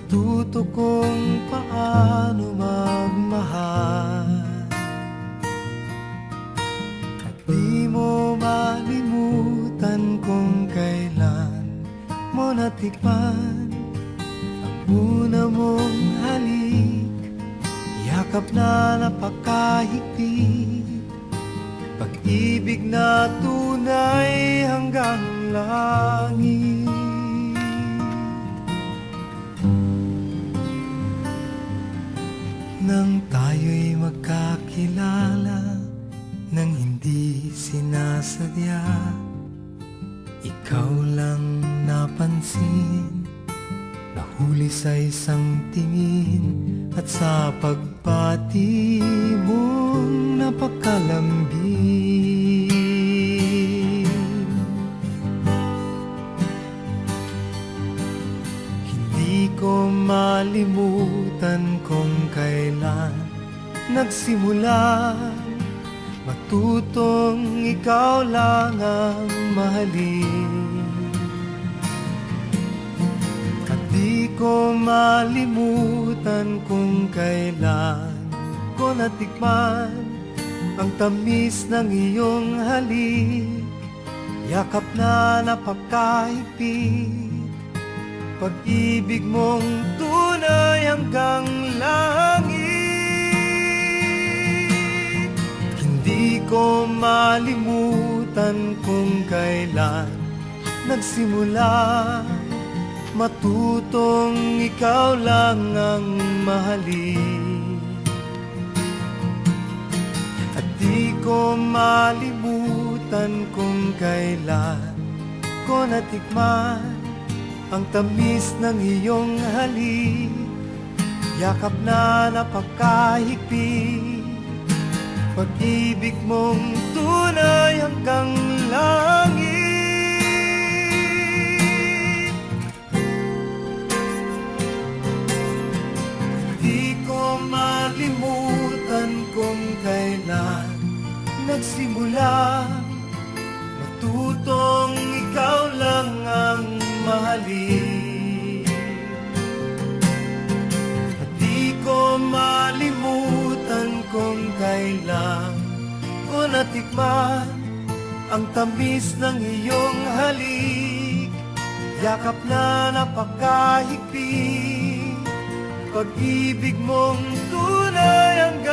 Natuto kung paano magmahal at di mo malimutan kung kailan mo natikman ang una mong halik, yakap na napakahigpit, pag-ibig na tunay hanggang langit. Nang tayo'y magkakilala, nang hindi sinasadya, ikaw lang napansin, nahuli sa isang tingin, at sa pagpati mong napakalambing. Hindi ko malimutan kung kailan nagsimula matutong ikaw lang ang mahalin. At di ko malimutan kung kailan ko natikman ang tamis ng iyong halik, yakap na napakahigpit, pag-ibig mong tunay hanggang langit. Hindi ko malimutan kung kailan nagsimula matutong ikaw lang ang mahalin. At di ko malimutan kung kailan ko natikman ang tamis ng iyong halik, yakap na napakahigpit, pag-ibig mong tunay hanggang langit. Di ko malimutan kung kailan nagsimula matutong ikaw lang ang mahalin. At di ko malimutan kung kailan ko natikman ang tamis ng iyong halik, yakap na napakahigpit, pag-ibig mong tunay hanggang